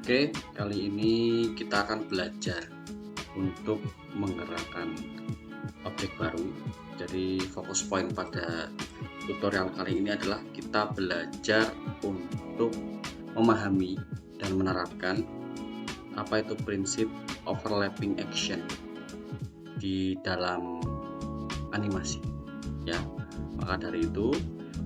Oke, kali ini kita akan belajar untuk menggerakkan objek baru. Jadi fokus poin pada tutorial kali ini adalah kita belajar untuk memahami dan menerapkan apa itu prinsip overlapping action di dalam animasi. Ya, maka dari itu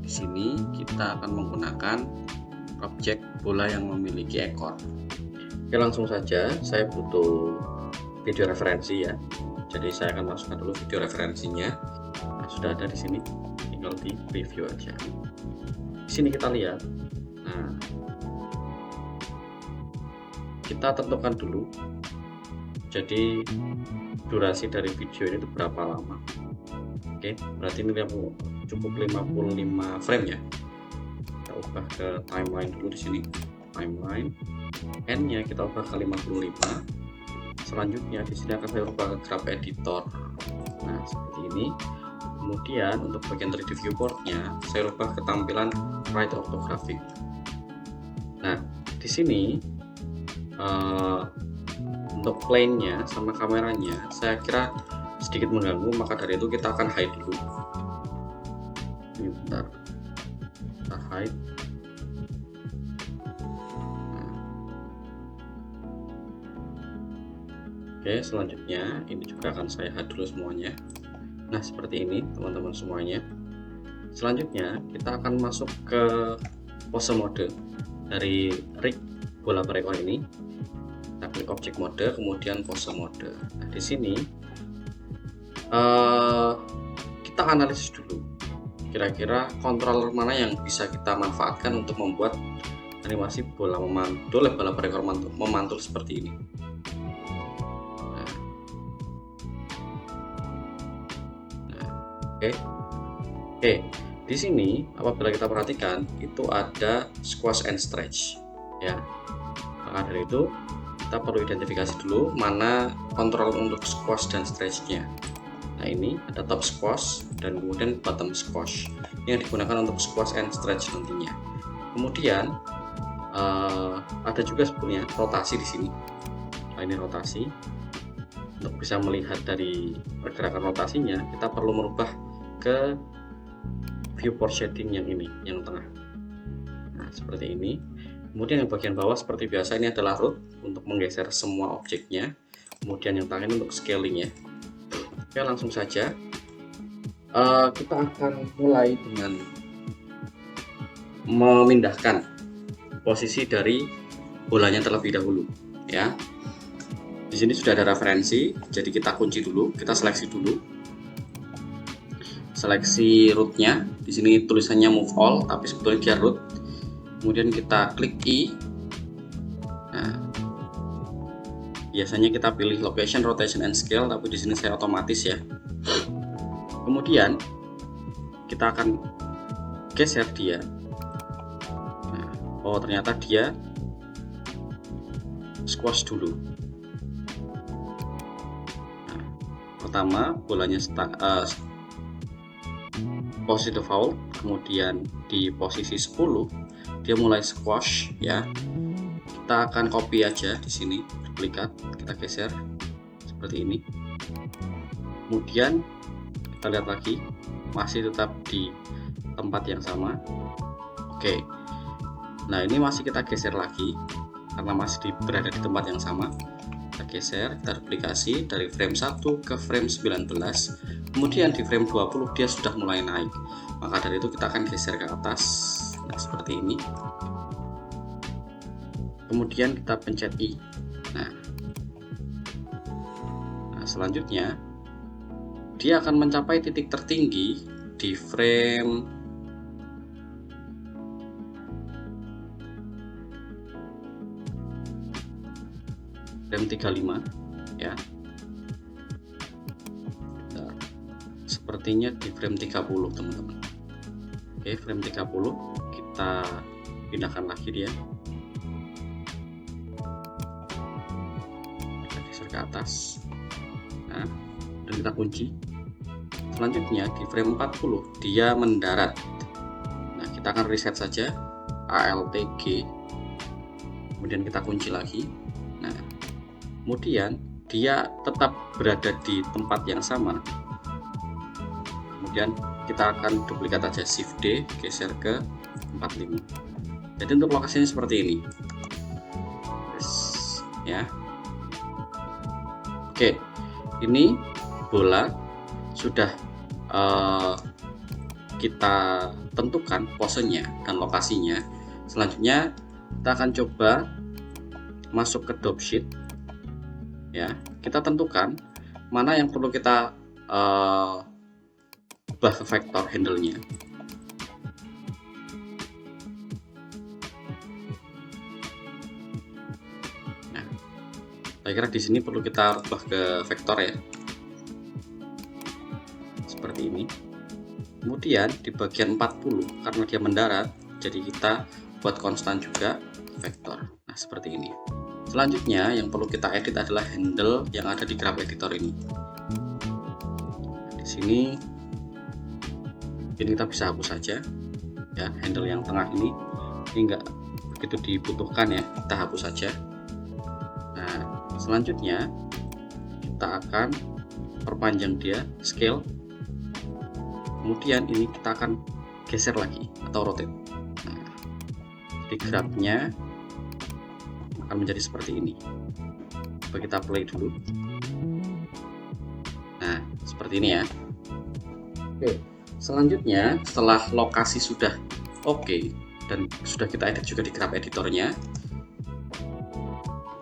di sini kita akan menggunakan objek bola yang memiliki ekor. Oke, langsung saja saya butuh video referensi ya. Jadi saya akan masukkan dulu video referensinya. Nah, sudah ada di sini, tinggal di preview aja. Di sini kita lihat. Nah, kita tentukan dulu. Jadi durasi dari video ini itu berapa lama? Oke, berarti ini cukup 55 frame ya. Kita ubah ke timeline dulu di sini. Timeline. N-nya kita ubah ke 55. Selanjutnya di sini akan saya ubah ke graph editor. Nah, seperti ini. Kemudian untuk bagian 3D viewportnya saya ubah ke tampilan right orthographic. Nah, di sini untuk plane-nya sama kameranya saya kira sedikit mengganggu, maka dari itu kita akan hide dulu. Ini bentar, kita hide. Oke, selanjutnya ini juga akan saya hide dulu semuanya. Nah, seperti ini teman-teman semuanya. Selanjutnya kita akan masuk ke pose mode dari rig bola berekor ini. Kita klik objek mode, kemudian pose mode. Nah, di sini kita analisis dulu kira-kira controller mana yang bisa kita manfaatkan untuk membuat animasi bola memantul, bola berekor memantul seperti ini. Oke, di sini apabila kita perhatikan itu ada squash and stretch ya. Maka dari itu kita perlu identifikasi dulu mana kontrol untuk squash dan stretchnya. Nah, ini ada top squash dan kemudian bottom squash yang digunakan untuk squash and stretch nantinya. Kemudian ada juga sebenarnya rotasi di sini. Nah, ini rotasi. Untuk bisa melihat dari pergerakan rotasinya, kita perlu merubah ke viewport shading yang ini, yang tengah. Nah, seperti ini. Kemudian yang bagian bawah seperti biasa ini adalah root untuk menggeser semua objeknya. Kemudian yang tengah ini untuk scaling ya. Oke, langsung saja. Kita akan mulai dengan memindahkan posisi dari bolanya terlebih dahulu ya. Di sini sudah ada referensi, jadi kita kunci dulu, kita seleksi dulu. Seleksi rootnya, di sini tulisannya move all, tapi sebetulnya dia root. Kemudian kita klik I. Nah, biasanya kita pilih location, rotation, and scale, tapi di sini saya otomatis ya. Kemudian kita akan geser dia. Nah, oh ternyata dia squash dulu. Pertama bolanya posisi default, kemudian di posisi 10 dia mulai squash ya. Kita akan copy aja di sini, duplikat, kita geser seperti ini. Kemudian kita lihat lagi masih tetap di tempat yang sama. Oke. Nah, ini masih kita geser lagi karena masih berada di tempat yang sama. Kita geser, kita duplikasi dari frame 1 ke frame 19. Kemudian di frame 20 dia sudah mulai naik. Maka dari itu kita akan geser ke atas. Nah, seperti ini. Kemudian kita pencet I. Nah, selanjutnya dia akan mencapai titik tertinggi di frame 35 ya. Nah, sepertinya di frame 30 teman-teman. Oke, frame 30 kita pindahkan lagi dia. Kita geser ke atas. Nah, dan kita kunci. Selanjutnya di frame 40 dia mendarat. Nah, kita akan reset saja ALT G. kemudian kita kunci lagi. Nah, kemudian dia tetap berada di tempat yang sama. Kemudian kita akan duplikat aja, Shift D, geser ke 45. Jadi untuk lokasinya seperti ini. Ya. Oke, ini bola sudah kita tentukan posenya dan lokasinya. Selanjutnya kita akan coba masuk ke drop sheet. Ya, kita tentukan mana yang perlu kita ubah ke vektor handle-nya. Nah, saya kira di sini perlu kita ubah ke vektor ya, seperti ini. Kemudian di bagian 40 karena dia mendarat, jadi kita buat konstan juga vektor. Nah, seperti ini. Selanjutnya yang perlu kita edit adalah handle yang ada di graph editor ini. Di sini kita bisa hapus saja ya, handle yang tengah ini nggak begitu dibutuhkan ya, kita hapus saja. Nah, selanjutnya kita akan perpanjang dia, scale. Kemudian ini kita akan geser lagi atau rotate. Nah, di graphnya akan menjadi seperti ini. Coba kita play dulu. Nah, seperti ini ya. Oke, selanjutnya setelah lokasi sudah oke dan sudah kita edit juga di graph editornya,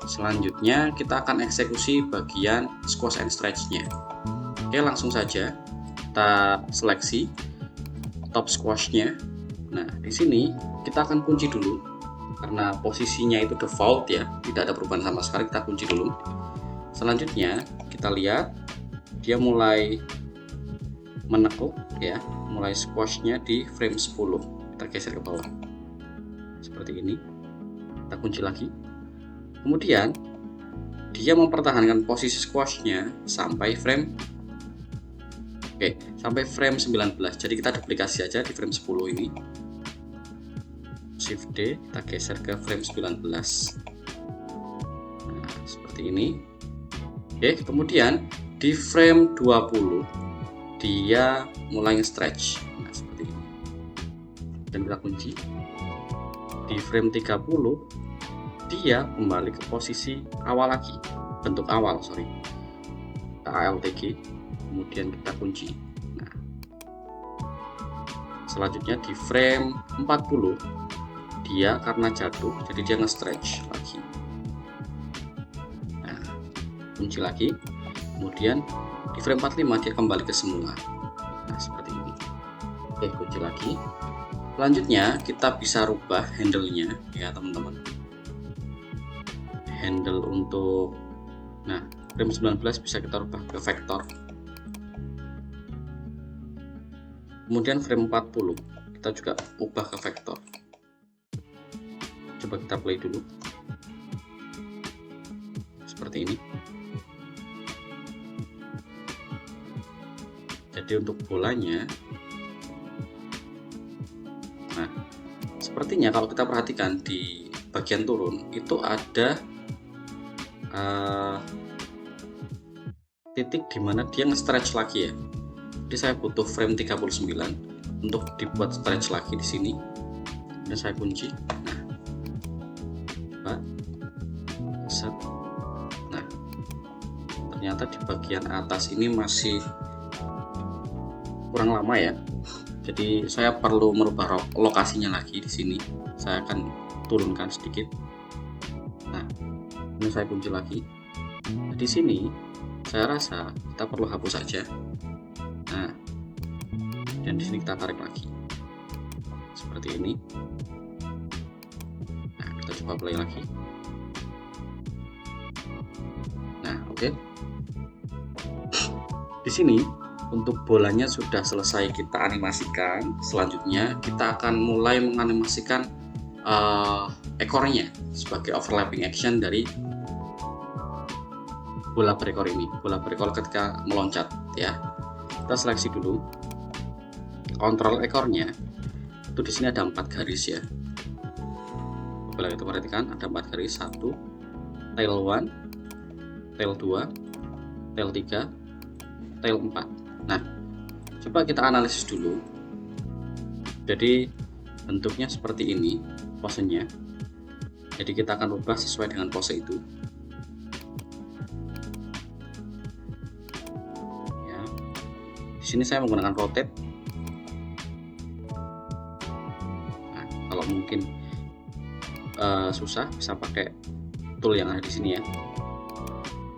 selanjutnya kita akan eksekusi bagian squash and stretch-nya. Oke, langsung saja kita seleksi top squash-nya. Nah, di sini kita akan kunci dulu karena posisinya itu default ya, tidak ada perubahan sama sekali. Kita kunci dulu. Selanjutnya kita lihat dia mulai menekuk ya, mulai squash-nya di frame 10. Kita geser ke bawah seperti ini, kita kunci lagi. Kemudian dia mempertahankan posisi squash-nya sampai frame sampai frame 19. Jadi kita duplikasi aja di frame 10 ini, Shift D, kita geser ke frame 19. Nah, seperti ini. Oke, kemudian di frame 20 dia mulai stretch. Nah, seperti ini. Dan kita kunci. Di frame 30 dia kembali ke posisi awal lagi, bentuk awal, sorry. Kita ALTG, kemudian kita kunci. Nah, selanjutnya di frame 40 dia karena jatuh, jadi dia nge-stretch lagi. Nah, kunci lagi, kemudian di frame 45 dia kembali ke semula. Nah, seperti ini. Oke, kunci lagi. Selanjutnya kita bisa rubah handle-nya ya teman-teman. Handle untuk frame 19 bisa kita rubah ke vektor. Kemudian frame 40 kita juga ubah ke vektor. Coba kita play dulu. Seperti ini. Jadi untuk bolanya, nah sepertinya kalau kita perhatikan di bagian turun itu ada titik dimana dia nge-stretch lagi ya. Jadi saya butuh frame 39 untuk dibuat stretch lagi di sini. Dan saya kunci. Nah, set. Nah, ternyata di bagian atas ini masih kurang lama ya. Jadi saya perlu merubah lokasinya lagi di sini. Saya akan turunkan sedikit. Nah, ini saya kunci lagi. Nah, di sini saya rasa kita perlu hapus saja. Nah, dan di sini kita tarik lagi seperti ini. Nah, kita coba play lagi. Nah, oke. Di sini untuk bolanya sudah selesai kita animasikan. Selanjutnya kita akan mulai menganimasikan ekornya sebagai overlapping action dari bola berekor ini. Bola berekor ketika meloncat ya. Kita seleksi dulu. Kontrol ekornya itu di sini ada 4 garis ya. Bila kita perhatikan ada 4 garis, 1, tail 1, tail 2, tail 3, tail 4. Nah, coba kita analisis dulu. Jadi bentuknya seperti ini posenya. Jadi kita akan ubah sesuai dengan pose itu. Ya. Di sini saya menggunakan rotate. Nah, kalau mungkin susah bisa pakai tool yang ada di sini ya.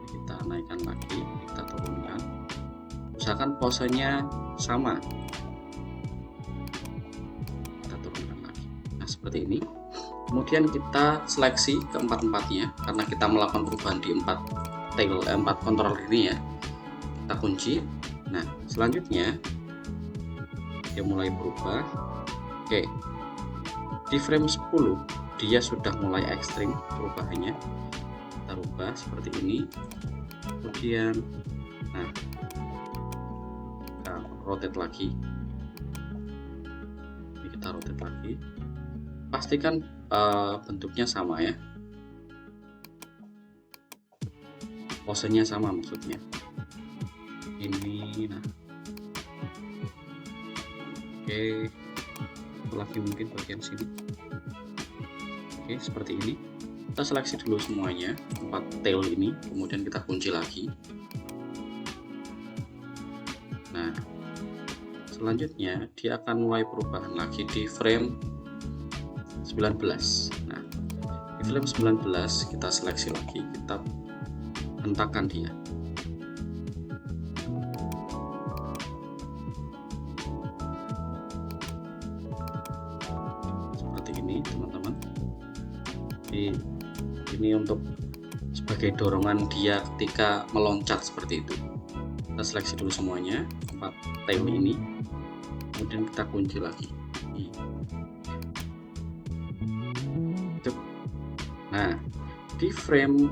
Kita naikkan lagi, kita turunkan. Usahakan posenya sama. Kita turunkan lagi. Nah, seperti ini. Kemudian kita seleksi keempat-empatnya karena kita melakukan perubahan di 4 controller ini ya. Kita kunci. Nah, selanjutnya dia mulai berubah. Oke. Di frame 10 dia sudah mulai ekstrim perubahannya. Kita rubah seperti ini. Kemudian nah, kita rotate lagi. Ini kita rotate lagi. Pastikan bentuknya sama ya, posenya sama maksudnya. Ini nah, oke, lagi mungkin bagian sini. Oke, seperti ini. Kita seleksi dulu semuanya 4 tail ini, kemudian kita kunci lagi. Nah, selanjutnya dia akan mulai perubahan lagi di frame 19. Nah, di frame 19 kita seleksi lagi, kita hentakkan dia. Seperti ini, teman-teman. Ini untuk sebagai dorongan dia ketika meloncat seperti itu. Kita seleksi dulu semuanya 4 tail ini, kemudian kita kunci lagi. Nah, di frame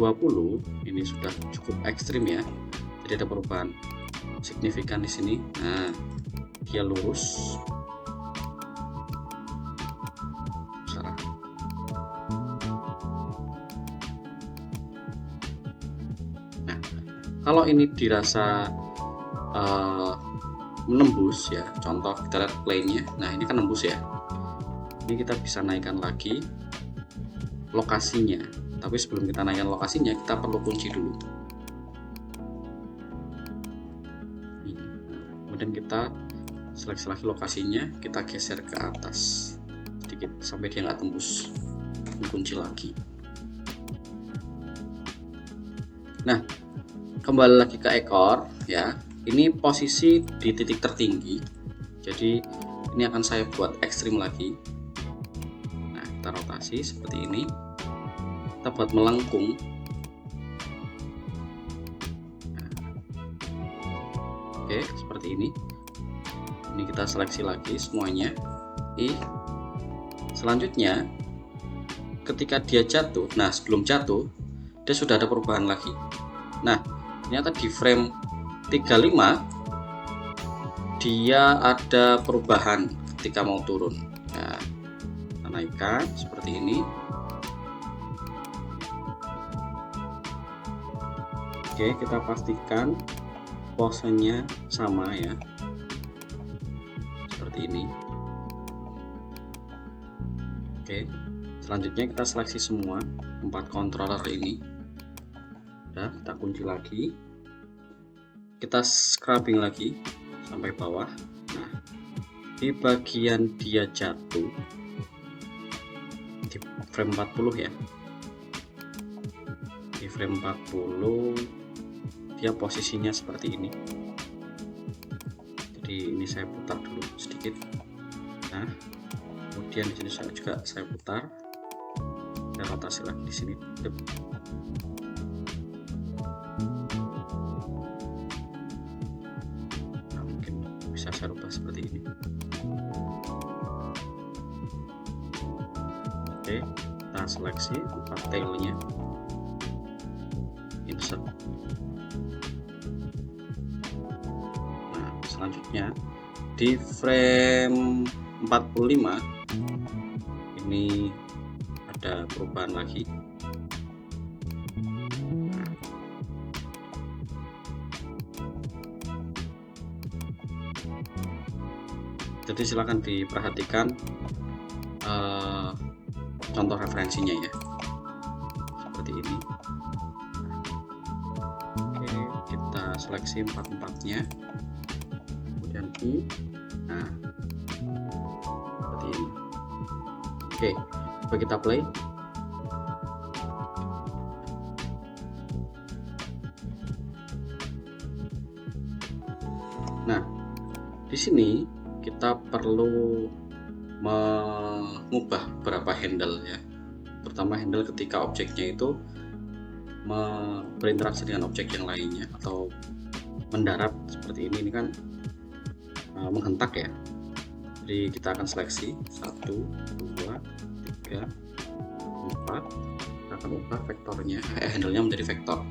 20 ini sudah cukup ekstrim ya. Jadi ada perubahan signifikan di sini. Nah, dia lurus. Salah. Nah, kalau ini dirasa menembus ya, contoh kita lihat plane-nya. Nah, ini kan nembus ya. Ini kita bisa naikkan lagi lokasinya, tapi sebelum kita naikkan lokasinya kita perlu kunci dulu. Kemudian kita seleksi lagi lokasinya, kita geser ke atas sedikit sampai dia nggak tembus, kunci lagi. Nah, kembali lagi ke ekor ya, ini posisi di titik tertinggi, jadi ini akan saya buat ekstrim lagi. Nah, kita rotasi seperti ini. Kita buat melengkung. Nah, oke, seperti ini. Ini kita seleksi lagi semuanya. Selanjutnya ketika dia jatuh, nah sebelum jatuh dia sudah ada perubahan lagi. Nah, ternyata di frame 35 dia ada perubahan ketika mau turun. Nah, kita naikkan seperti ini. Oke, kita pastikan posenya sama ya, seperti ini. Oke, selanjutnya kita seleksi semua 4 controller ini. Udah, kita kunci lagi. Kita scrubbing lagi sampai bawah. Nah, di bagian dia jatuh di frame 40 ya. Di frame 40 dia posisinya seperti ini. Jadi ini saya putar dulu sedikit. Nah, kemudian di sini saya putar. Saya rotasi lagi di sini. Nah, mungkin bisa saya rubah seperti ini. Oke, kita seleksi 4 tailnya. Insert. Nah, selanjutnya di frame 45 ini ada perubahan lagi. Jadi silakan diperhatikan contoh referensinya ya, seperti ini. Oke, kita seleksi empat-empatnya, kemudian I. Nah, seperti ini. Oke, coba kita play. Nah, di sini kita perlu mengubah beberapa handle ya, terutama handle ketika objeknya itu berinteraksi dengan objek yang lainnya atau mendarat seperti ini kan menghentak ya. Jadi kita akan seleksi 1, 2, 3, 4. Kita akan ubah vektornya, handle-nya menjadi vektor.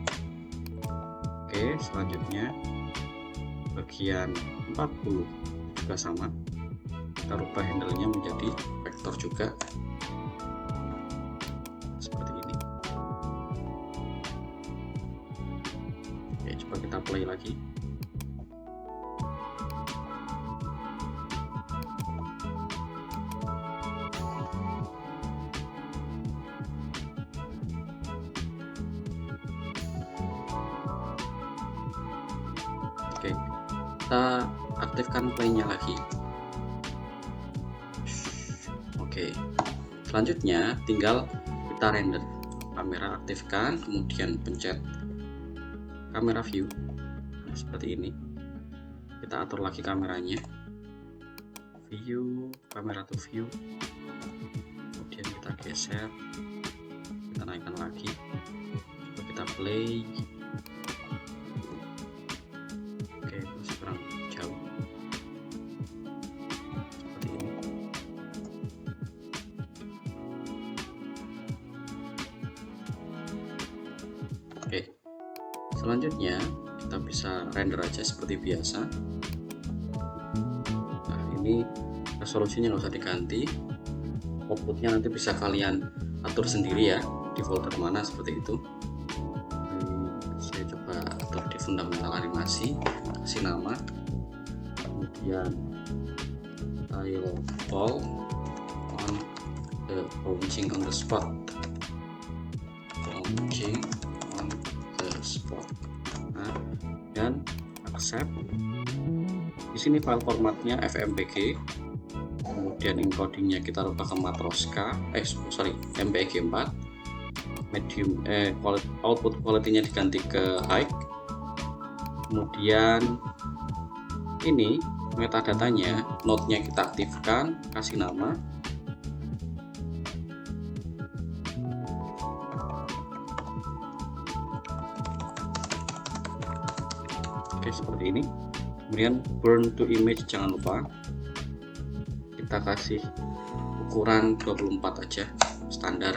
Oke, selanjutnya bagian 40 juga sama, kita rubah handle-nya menjadi vektor juga seperti ini. Oke, coba kita play lagi. Oke, kita aktifkan playnya lagi. Oke, selanjutnya tinggal kita render. Kamera aktifkan, kemudian pencet kamera view. Nah, seperti ini. Kita atur lagi kameranya, view, kamera to view, kemudian kita geser, kita naikkan lagi. Coba kita play. Oke, masih kurang jauh. Seperti ini. Oke, selanjutnya kita bisa render aja seperti biasa. Nah, ini resolusinya nggak usah diganti, outputnya nanti bisa kalian atur sendiri ya, di folder mana seperti itu. Saya coba atur di fundamental animasi, kasih nama, kemudian tile fall on the bouncing on the spot, bouncing on the spot. Nah, dan accept. Di sini file formatnya FMPG, kemudian encodingnya kita rubah ke Matroska, MPEG 4, medium, output quality-nya diganti ke high. Kemudian ini metadatanya, node-nya kita aktifkan, kasih nama. Oke, seperti ini. Kemudian burn to image jangan lupa, kita kasih ukuran 24 aja standar.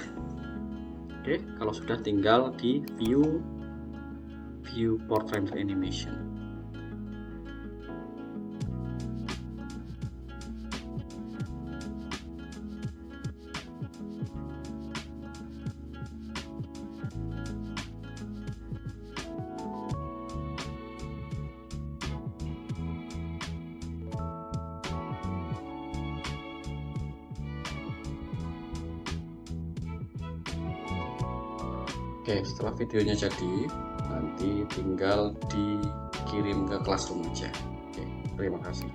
Oke, kalau sudah tinggal di view portrait animation. Oke, setelah videonya jadi, nanti tinggal dikirim ke Classroom aja. Oke, terima kasih.